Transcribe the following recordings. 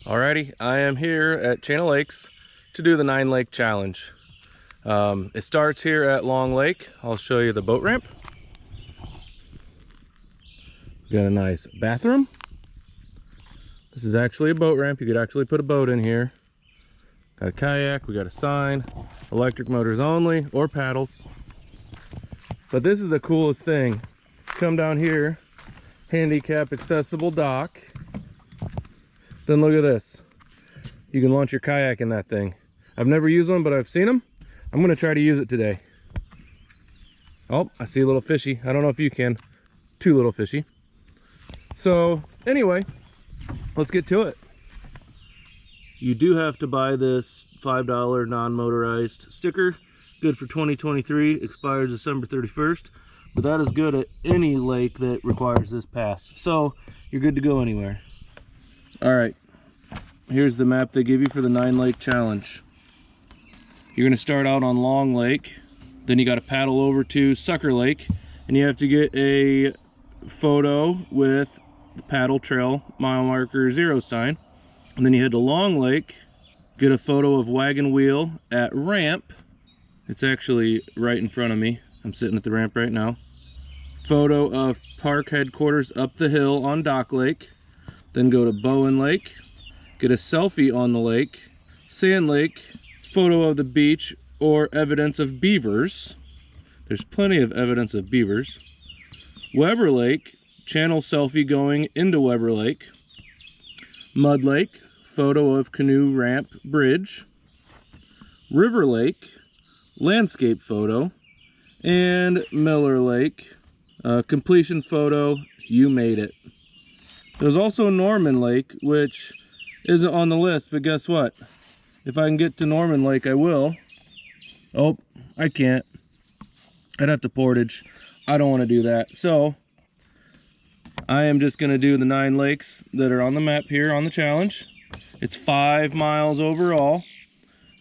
Alrighty, I am here at Chain of Lakes to do the 9-lake challenge. It starts here at Long Lake. I'll show you the boat ramp. Got a nice bathroom. This is actually a boat ramp. You could actually put a boat in here. Got a kayak, we got a sign, electric motors only or paddles. But this is the coolest thing. Come down here, handicap accessible dock. Then look at this. You can launch your kayak in that thing. I've never used one, but I've seen them. I'm gonna try to use it today. Oh, I see a little fishy. I don't know if you can. Two little fishy. So anyway, let's get to it. You do have to buy this $5 non-motorized sticker. Good for 2023, expires December 31st. But that is good at any lake that requires this pass. So you're good to go anywhere. All right, here's the map they give you for the 9-lake challenge. You're gonna start out on Long Lake, then you gotta paddle over to Sucker Lake, and you have to get a photo with the paddle trail mile marker 0 sign. And then you head to Long Lake, get a photo of wagon wheel at ramp. It's actually right in front of me. I'm sitting at the ramp right now. Photo of park headquarters up the hill on Dock Lake. Then go to Bowen Lake, get a selfie on the lake. Sand Lake, photo of the beach or evidence of beavers. There's plenty of evidence of beavers. Weber Lake, channel selfie going into Weber Lake. Mud Lake, photo of canoe ramp bridge. River Lake, landscape photo. And Miller Lake, completion photo, you made it. There's also Norman Lake, which isn't on the list, but guess what? If I can get to Norman Lake, I will. Oh, I can't. I'd have to portage. I don't want to do that. So, I am just going to do the 9 lakes that are on the map here on the challenge. It's 5 miles overall.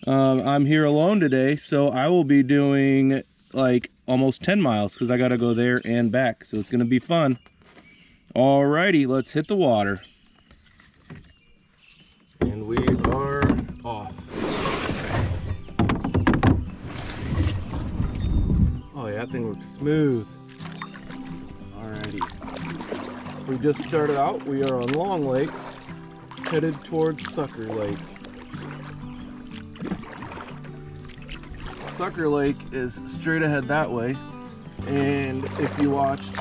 I'm here alone today, so I will be doing like almost 10 miles because I got to go there and back. So it's going to be fun. Alrighty, let's hit the water. And we are off. Oh yeah, that thing looks smooth. Alrighty. We just started out. We are on Long Lake, headed towards Sucker Lake. Sucker Lake is straight ahead that way. And if you watched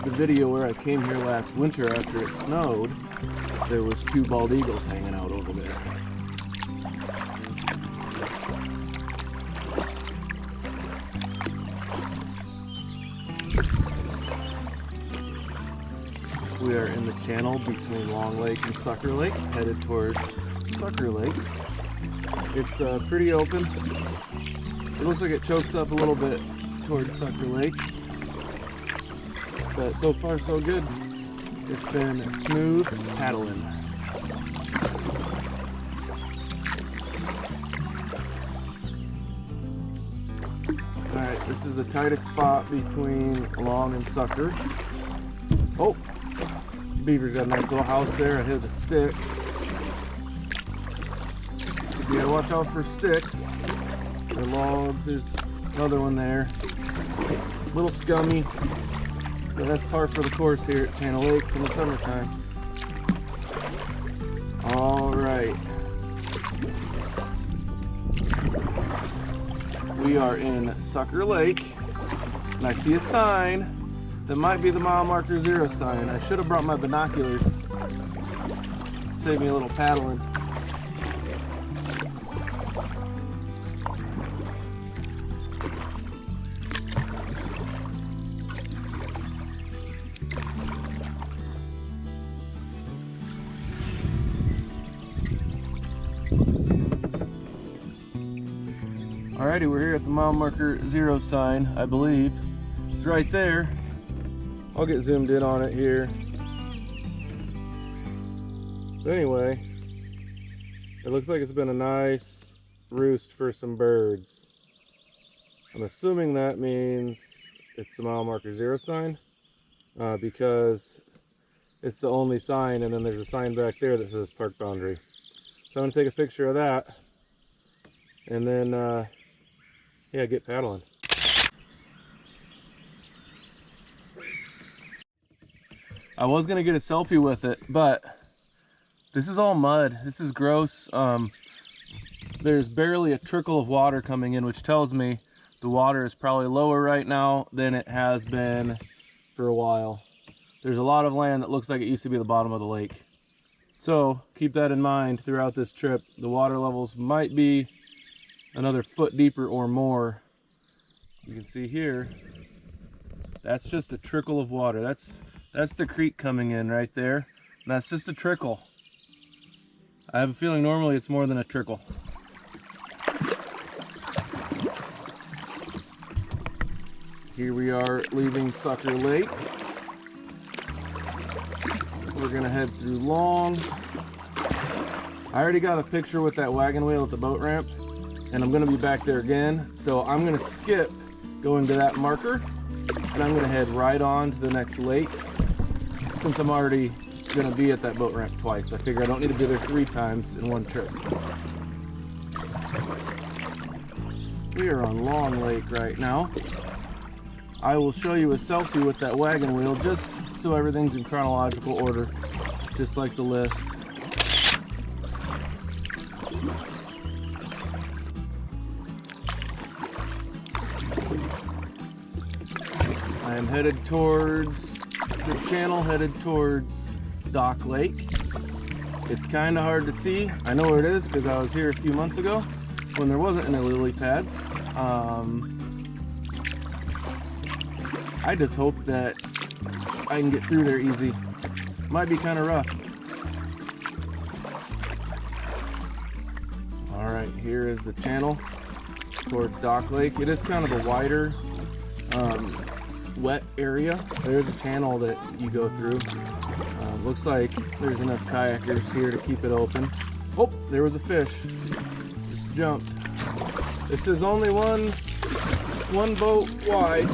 the video where I came here last winter after it snowed, there was 2 bald eagles hanging out over there. We are in the channel between Long Lake and Sucker Lake, headed towards Sucker Lake. It's pretty open. It looks like it chokes up a little bit towards Sucker Lake. But so far so good. It's been smooth paddling. Alright, this is the tightest spot between Long and Sucker. Oh, beaver's got a nice little house there. I hit a stick. So you gotta watch out for sticks. Or logs, there's another one there. A little scummy. But that's par for the course here at Chain of Lakes in the summertime. Alright. We are in Sucker Lake. And I see a sign that might be the mile marker 0 sign. I should have brought my binoculars. Save me a little paddling. Alrighty, we're here at the mile marker 0 sign, I believe. It's right there. I'll get zoomed in on it here. But anyway, it looks like it's been a nice roost for some birds. I'm assuming that means it's the mile marker 0 sign, because it's the only sign, and then there's a sign back there that says park boundary. So I'm gonna take a picture of that and then yeah, get paddling. I was gonna get a selfie with it, but this is all mud. This is gross. There's barely a trickle of water coming in, which tells me the water is probably lower right now than it has been for a while. There's a lot of land that looks like it used to be the bottom of the lake. So keep that in mind throughout this trip. The water levels might be another foot deeper or more. You can see here, that's just a trickle of water. That's the creek coming in right there. And that's just a trickle. I have a feeling normally it's more than a trickle. Here we are leaving Sucker Lake. We're gonna head through Long. I already got a picture with that wagon wheel at the boat ramp, and I'm gonna be back there again. So I'm gonna skip going to that marker, and I'm gonna head right on to the next lake. Since I'm already gonna be at that boat ramp twice, I figure I don't need to be there 3 times in one trip. We are on Long Lake right now. I will show you a selfie with that wagon wheel just so everything's in chronological order, just like the list. I am headed towards the channel, headed towards Dock Lake. It's kind of hard to see. I know where it is because I was here a few months ago when there wasn't any lily pads. I just hope that I can get through there easy. Might be kind of rough. All right, here is the channel towards Dock Lake. It is kind of a wider, wet area. There's a channel that you go through. Looks like there's enough kayakers here to keep it open. Oh, there was a fish. Just jumped. This is only one boat wide.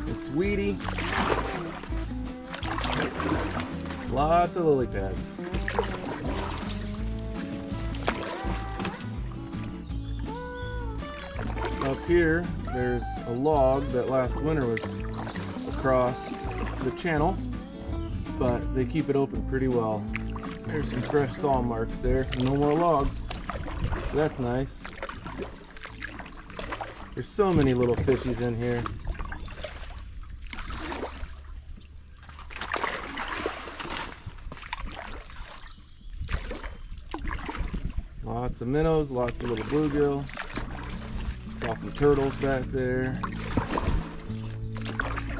It's weedy. Lots of lily pads. Up here, there's a log that last winter was across the channel, but they keep it open pretty well. There's some fresh saw marks there. No more log, so that's nice. There's so many little fishies in here. Lots of minnows, lots of little bluegill. Saw some turtles back there.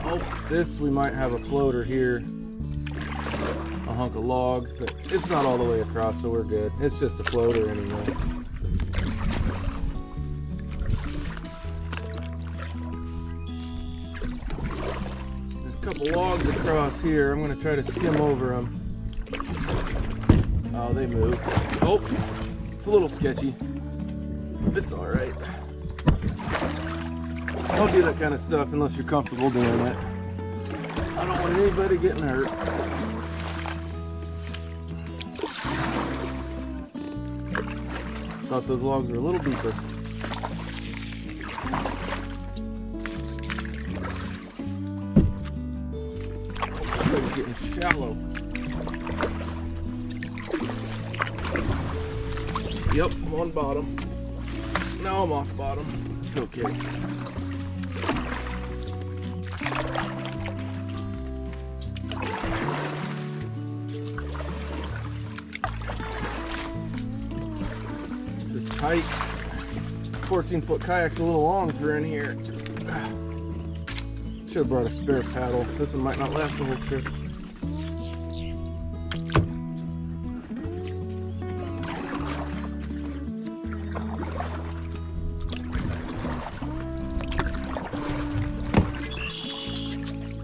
Oh, this we might have a floater here. A hunk of log, but it's not all the way across, so we're good. It's just a floater anyway. There's a couple logs across here. I'm gonna try to skim over them. Oh, they move. Oh, it's a little sketchy. It's all right. Don't do that kind of stuff unless you're comfortable doing it. I don't want anybody getting hurt. Thought those logs were a little deeper. Looks like it's getting shallow. Yep, I'm on bottom. Now I'm off bottom. It's okay. This is tight. 14-foot kayak's a little long for in here. Should have brought a spare paddle. This one might not last the whole trip.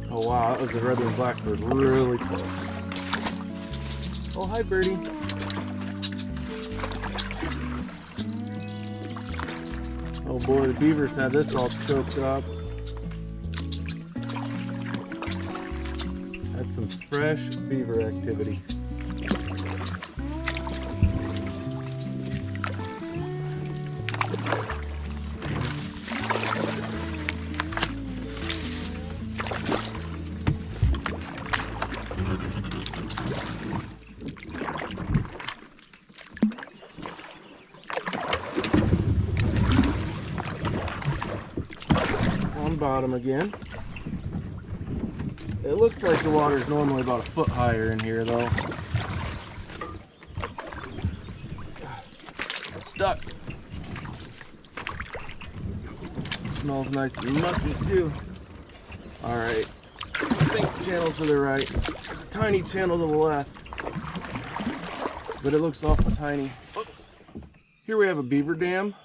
Oh wow, that was the red-winged blackbird, really close. Oh, hi birdie. Oh boy, the beavers had this all choked up. Had some fresh beaver activity. bottom again. It looks like the water is normally about a foot higher in here though. I'm stuck. It smells nice and mucky too. Alright, I think the channel's to the right. There's a tiny channel to the left, but it looks awful tiny. Oops. Here we have a beaver dam.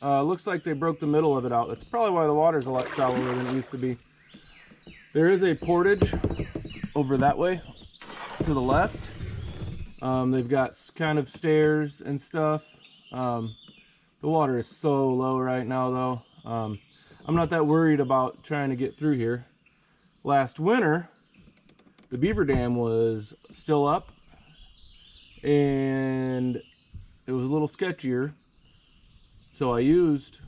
Looks like they broke the middle of it out. That's probably why the water's a lot shallower than it used to be. There is a portage over that way to the left. They've got kind of stairs and stuff. The water is so low right now though. I'm not that worried about trying to get through here. Last winter, the beaver dam was still up and it was a little sketchier. So I used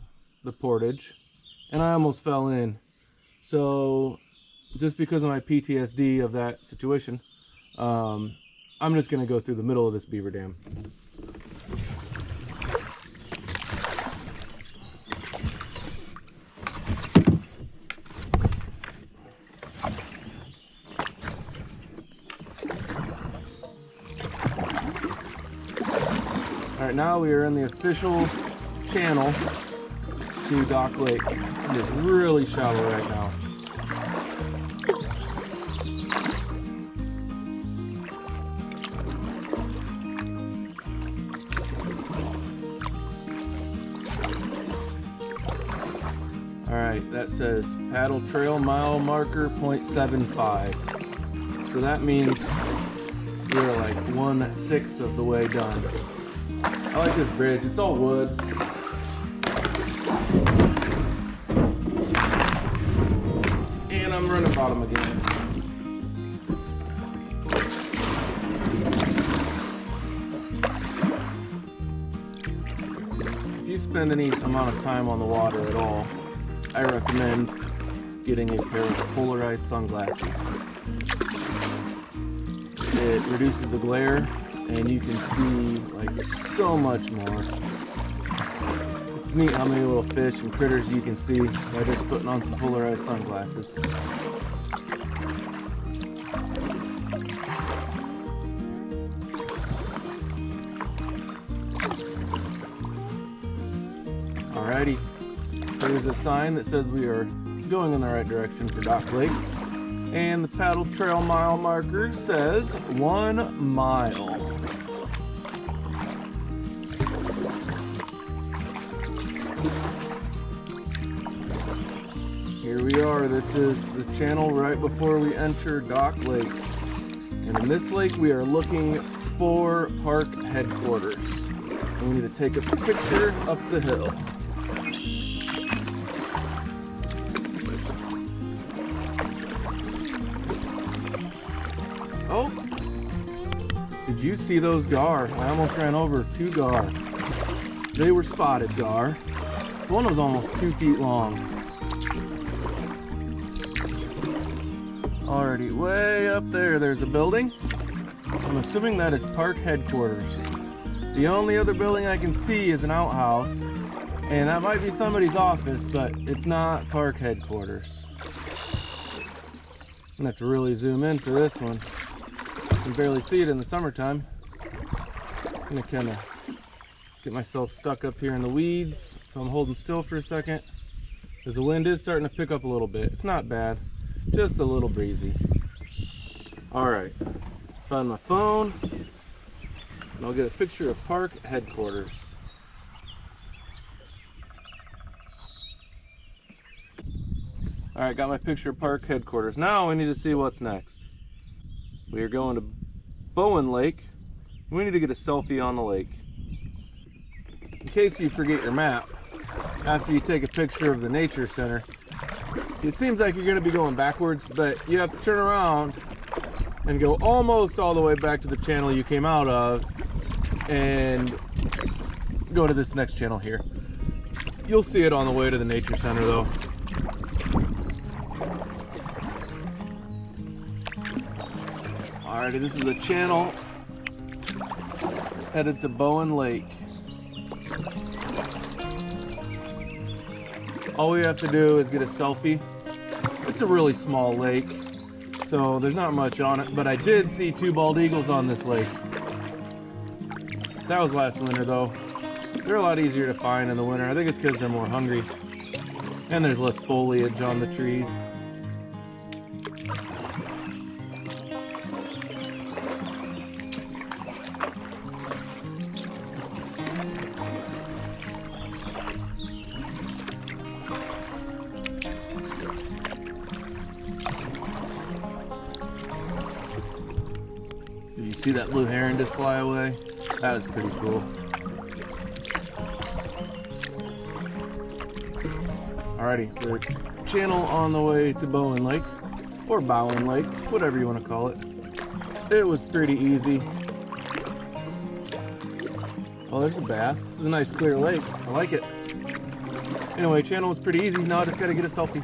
the portage and I almost fell in. So just because of my PTSD of that situation, I'm just gonna go through the middle of this beaver dam. All right, now we are in the official channel to Dock Lake. It is really shallow right now. All right, that says paddle trail mile marker 0.75. So that means we're like 1/6 of the way done. I like this bridge, it's all wood. And I'm running bottom again. If you spend any amount of time on the water at all, I recommend getting a pair of polarized sunglasses. It reduces the glare and you can see like so much more. It's neat how many little fish and critters you can see by just putting on some polarized sunglasses. Alrighty, there's a sign that says we are going in the right direction for Dock Lake. And the paddle trail mile marker says 1 mile. Here we are. This is the channel right before we enter Dock Lake. And in this lake we are looking for park headquarters. And we need to take a picture up the hill. Oh, did you see those gar? I almost ran over 2 gar. They were spotted gar. One was almost 2 feet long. Already way up there, there's a building. I'm assuming that is park headquarters. The only other building I can see is an outhouse, and that might be somebody's office, but it's not park headquarters. I'm gonna have to really zoom in for this one. You can barely see it in the summertime. I'm gonna kind of get myself stuck up here in the weeds, so I'm holding still for a second because the wind is starting to pick up a little bit. It's not bad, just a little breezy. All right, found my phone, and I'll get a picture of park headquarters. All right, got my picture of park headquarters. Now we need to see what's next. We are going to Bowen Lake. We need to get a selfie on the lake. In case you forget your map, after you take a picture of the nature center, it seems like you're going to be going backwards, but you have to turn around and go almost all the way back to the channel you came out of and go to this next channel here. You'll see it on the way to the nature center though. Alrighty, this is a channel headed to Bowen Lake. All we have to do is get a selfie It's a really small lake, so there's not much on it, but I did see 2 bald eagles on this lake. That was last winter though. They're a lot easier to find in the winter. I think it's because they're more hungry. And there's less foliage on the trees. Did you see that blue heron just fly away? That was pretty cool. Alrighty, the channel on the way to Bowen Lake, or Bowen Lake, whatever you want to call it. It was pretty easy. Oh, there's a bass. This is a nice clear lake. I like it. Anyway, channel was pretty easy. Now I just got to get a selfie.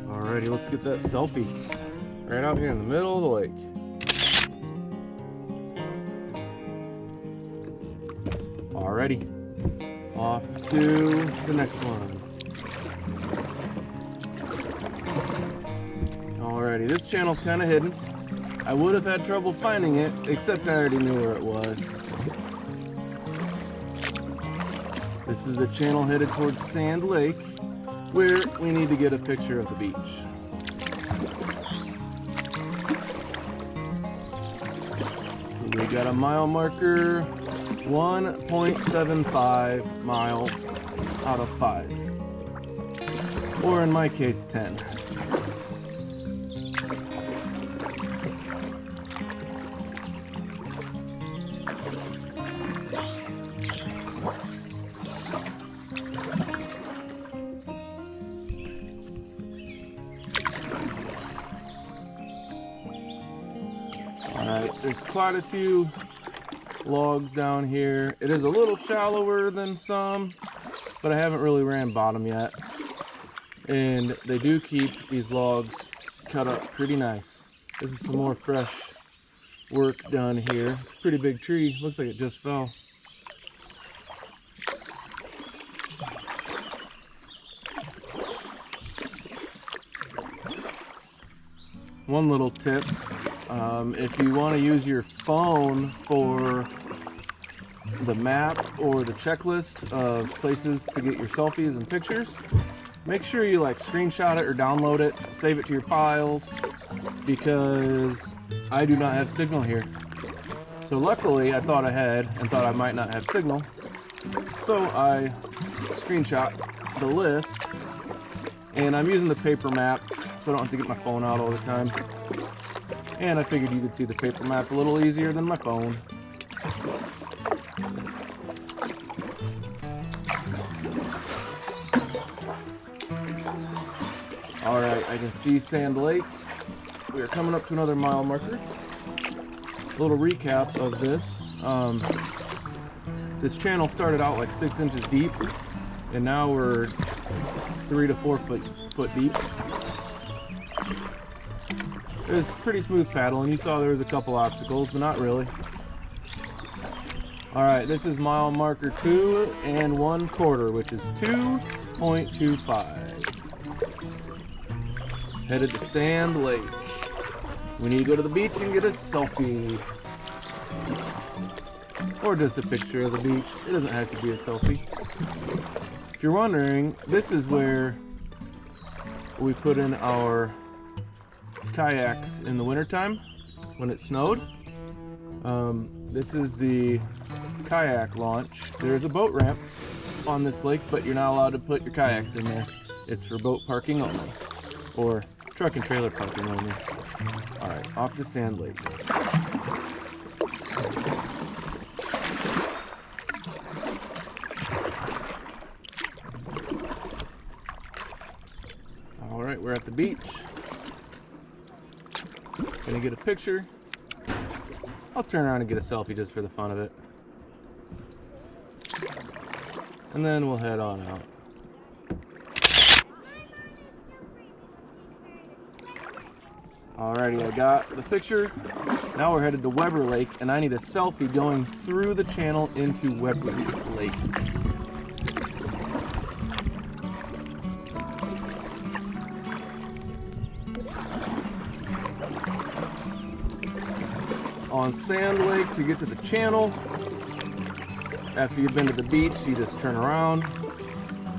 Alrighty, let's get that selfie. Right out here in the middle of the lake. Alrighty, off to the next one. Alrighty, this channel's kind of hidden. I would have had trouble finding it, except I already knew where it was. This is the channel headed towards Sand Lake, where we need to get a picture of the beach. We got a mile marker, 1.75 miles out of 5. Or in my case, 10. Alright, there's quite a few logs down here. It is a little shallower than some, but I haven't really ran bottom yet. And they do keep these logs cut up pretty nice. This is some more fresh work done here. Pretty big tree. Looks like it just fell. One little tip. If you want to use your phone for the map or the checklist of places to get your selfies and pictures, make sure you like screenshot it or download it, save it to your files, because I do not have signal here. So luckily I thought ahead and thought I might not have signal, so I screenshot the list, and I'm using the paper map so I don't have to get my phone out all the time. And I figured you could see the paper map a little easier than my phone. Alright, I can see Sand Lake. We are coming up to another mile marker. A little recap of this. This channel started out like 6 inches deep, and now we're 3 to 4 foot deep. It was pretty smooth paddling. You saw there was a couple obstacles, but not really. Alright, this is mile marker 2 1/4, which is 2.25. Headed to Sand Lake. We need to go to the beach and get a selfie. Or just a picture of the beach. It doesn't have to be a selfie. If you're wondering, this is where we put in our kayaks in the wintertime when it snowed. This is the kayak launch. There's a boat ramp on this lake, but you're not allowed to put your kayaks in there. It's for boat parking only, or truck and trailer parking only. Alright, off to Sand Lake. Alright, we're at the beach. Gonna get a picture. I'll turn around and get a selfie just for the fun of it. And then we'll head on out. Alrighty, I got the picture. Now we're headed to Weber Lake, and I need a selfie going through the channel into Weber Lake. on Sand Lake to get to the channel. After you've been to the beach, you just turn around,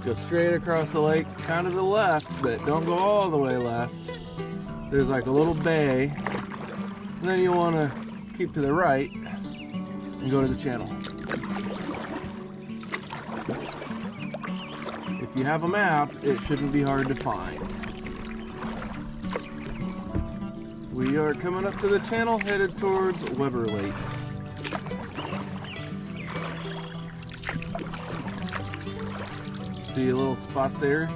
go straight across the lake, kind of to the left, but don't go all the way left. There's like a little bay, and then you want to keep to the right and go to the channel. If you have a map, it shouldn't be hard to find. We are coming up to the channel, headed towards Weber Lake. See a little spot there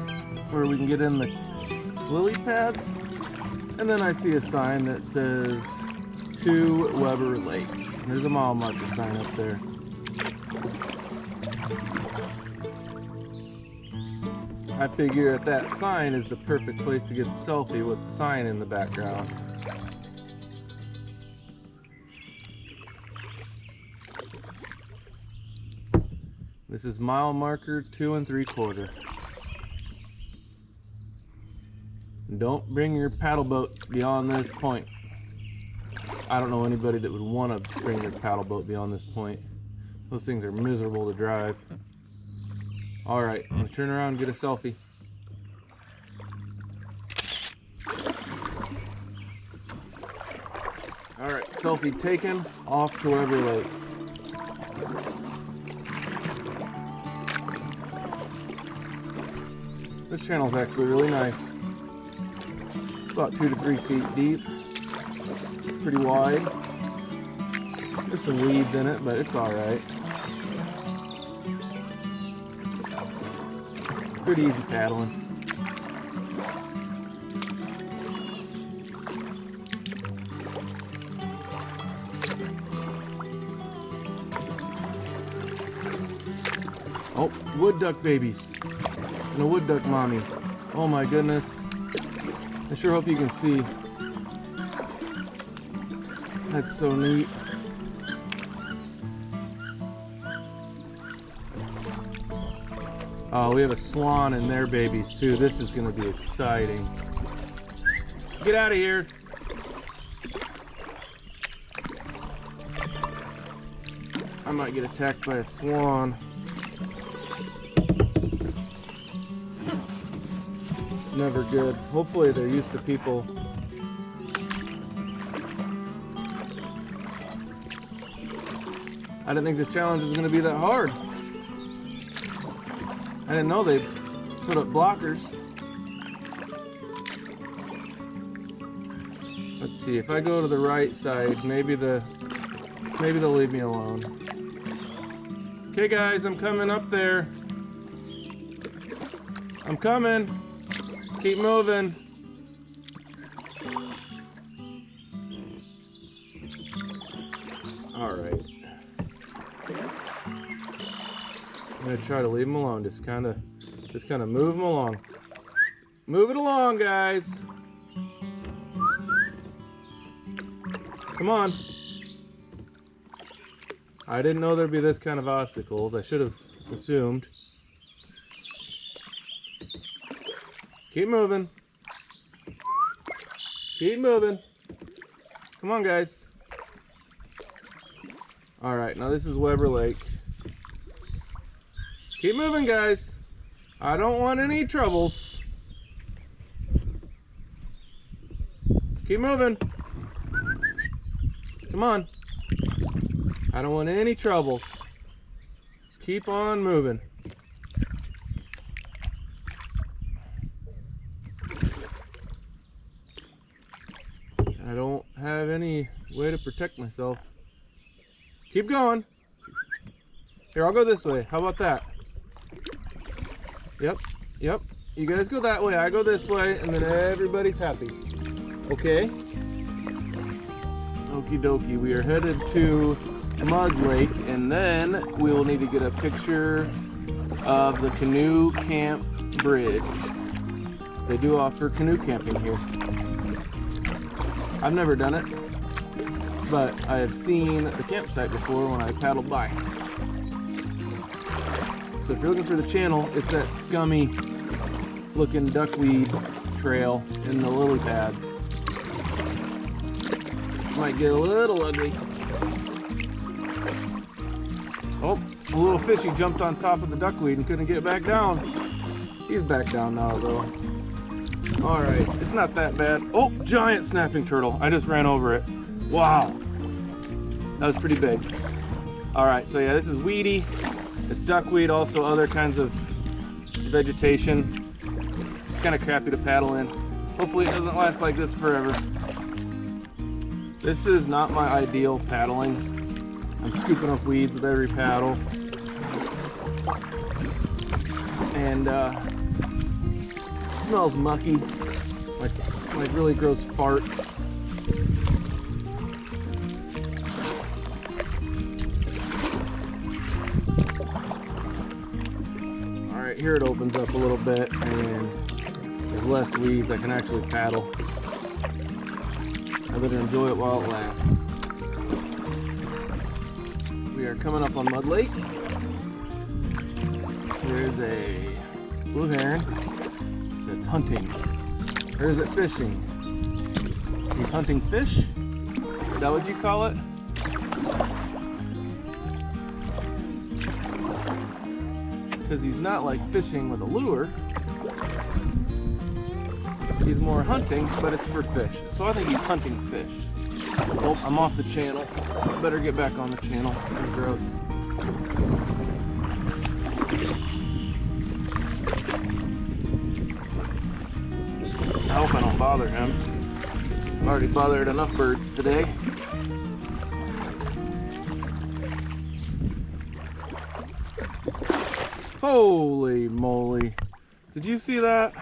where we can get in the lily pads, and then I see a sign that says to Weber Lake. There's a mile marker sign up there. I figure that sign is the perfect place to get the selfie with the sign in the background. This is mile marker 2 3/4. Don't bring your paddle boats beyond this point. I don't know anybody that would want to bring their paddle boat beyond this point. Those things are miserable to drive. All right, I'm gonna turn around and get a selfie. All right, selfie taken, off to Weber Lake. This channel is actually really nice. It's about 2 to 3 feet deep. Pretty wide. There's some weeds in it, but it's all right. Pretty easy paddling. Oh, wood duck babies. And a wood duck mommy. Oh my goodness. I sure hope you can see. That's so neat. Oh, we have a swan and their babies too. This is gonna be exciting. Get out of here. I might get attacked by a swan. Never good. Hopefully they're used to people. I didn't think this challenge was going to be that hard. I didn't know they put up blockers. Let's see, if I go to the right side, maybe they'll leave me alone. Okay guys, I'm coming up there. I'm coming. Keep moving. All right. I'm gonna try to leave them alone. Just kind of move them along. Move it along, guys. Come on. I didn't know there'd be this kind of obstacles. I should have assumed. Keep moving. Keep moving. Come on, guys. All right, now this is Weber Lake. Keep moving, guys. I don't want any troubles. Keep moving. Come on. I don't want any troubles. Just keep on moving. I don't have any way to protect myself. Keep going. Here, I'll go this way. How about that? Yep. You guys go that way, I go this way, and then everybody's happy. Okay? Okie dokie. We are headed to Mud Lake, and then we will need to get a picture of the canoe camp bridge. They do offer canoe camping here. I've never done it, but I have seen the campsite before when I paddled by. So if you're looking for the channel, it's that scummy looking duckweed trail in the lily pads. It's might get a little ugly. Oh, a little fishy jumped on top of the duckweed and couldn't get back down. He's back down now though. All right, it's not that bad. Oh, giant snapping turtle. I just ran over it. Wow, that was pretty big. All right, so yeah, this is weedy. It's duckweed, also other kinds of vegetation. It's kind of crappy to paddle in. Hopefully it doesn't last like this forever. This is not my ideal paddling. I'm scooping up weeds with every paddle. And it smells mucky, like really gross farts. All right, here it opens up a little bit and there's less weeds. I can actually paddle. I better enjoy it while it lasts. We are coming up on Mud Lake. There's a blue heron that's hunting. Or is it fishing? He's hunting fish? Is that what you call it? Because he's not like fishing with a lure. He's more hunting, but it's for fish. So I think he's hunting fish. Oh, I'm off the channel. I better get back on the channel. That's gross. I hope I don't bother him. I've already bothered enough birds today. Holy moly. Did you see that?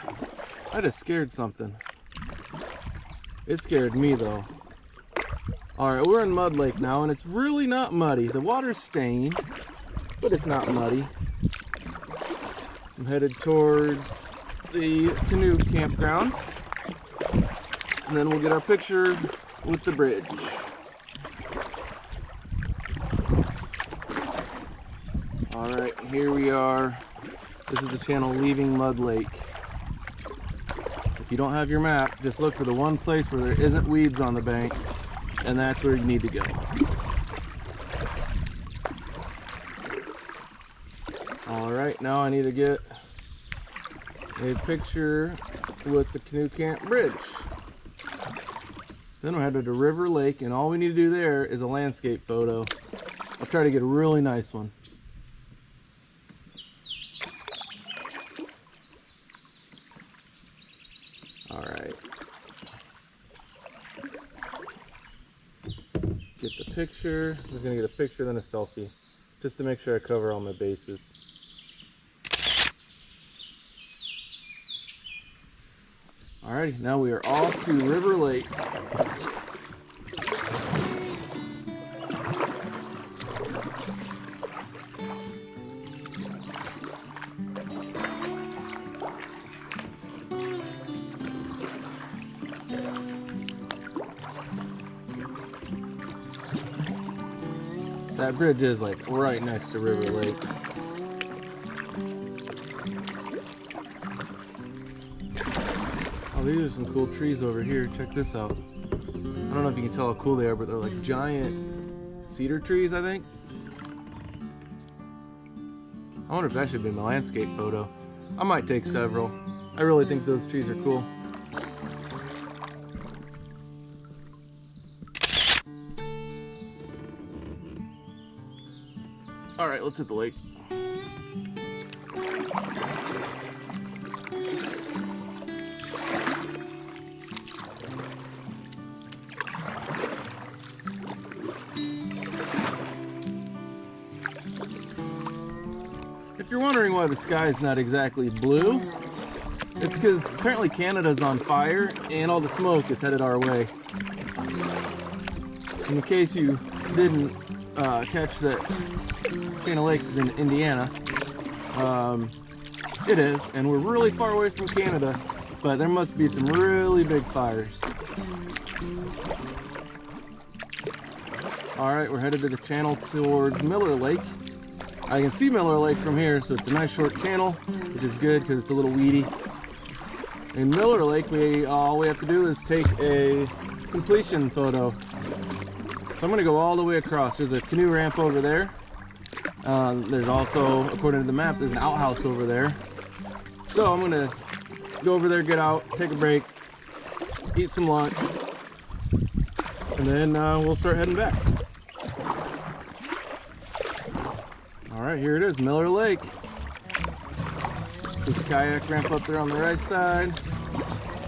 I just scared something. It scared me though. Alright, we're in Mud Lake now and it's really not muddy. The water's stained, but it's not muddy. I'm headed towards the canoe campground. And then we'll get our picture with the bridge. Alright, here we are. This is the channel leaving Mud Lake. If you don't have your map, just look for the one place where there isn't weeds on the bank, and that's where you need to go. Alright, now I need to get a picture with the canoe camp bridge. Then we're headed to River Lake, and all we need to do there is a landscape photo. I'll try to get a really nice one. Alright. Get the picture. I'm just going to get a picture, then a selfie, just to make sure I cover all my bases. Alrighty, now we are off to River Lake. That bridge is like right next to River Lake. Oh, these are some cool trees over here. Check this out. I don't know if you can tell how cool they are, but they're like giant cedar trees, I think. I wonder if that should be my landscape photo. I might take several. I really think those trees are cool. Alright, let's hit the lake. If you're wondering why the sky is not exactly blue, it's because apparently Canada's on fire and all the smoke is headed our way. In case you didn't catch that Chain of Lakes is in Indiana, it is, and we're really far away from Canada, but there must be some really big fires. Alright, we're headed to the channel towards Miller Lake. I can see Miller Lake from here, so it's a nice short channel, which is good because it's a little weedy. In Miller Lake, all we have to do is take a completion photo. So I'm gonna go all the way across. There's a canoe ramp over there. There's also, according to the map, there's an outhouse over there. So I'm gonna go over there, get out, take a break, eat some lunch, and then we'll start heading back. All right, here it is, Miller Lake. See the kayak ramp up there on the right side.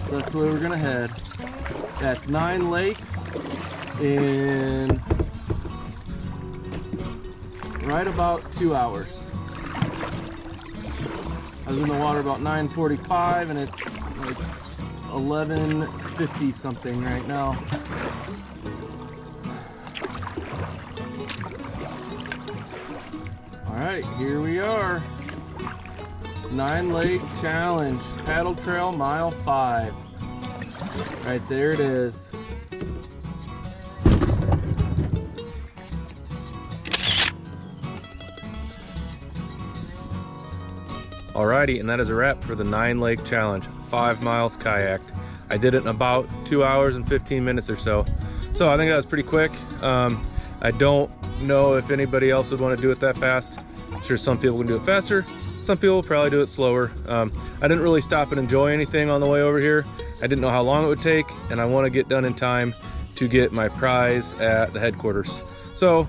So that's the way we're gonna head. That's 9 lakes in right about 2 hours. I was in the water about 9:45 and it's like 11:50 something right now. All right, here we are. 9 Lake Challenge, paddle trail mile 5. Right there it is. Alrighty, and that is a wrap for the 9 Lake Challenge, 5 miles kayaked. I did it in about 2 hours and 15 minutes or so. So I think that was pretty quick. I don't know if anybody else would want to do it that fast. I'm sure some people can do it faster. Some people will probably do it slower. I didn't really stop and enjoy anything on the way over here. I didn't know how long it would take, and I want to get done in time to get my prize at the headquarters. So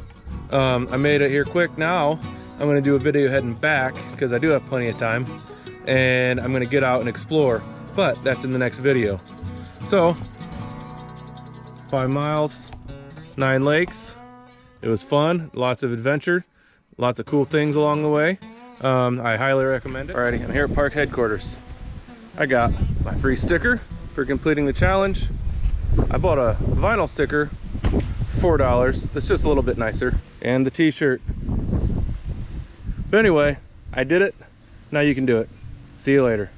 I made it here quick. Now I'm going to do a video heading back because I do have plenty of time, and I'm going to get out and explore, but that's in the next video. So 5 miles, 9 lakes. It was fun, lots of adventure, lots of cool things along the way. I highly recommend it. Alrighty, I'm here at park headquarters. I got my free sticker for completing the challenge. I bought a vinyl sticker for $4 that's just a little bit nicer, and the t-shirt. But anyway, I did it. Now you can do it. See you later.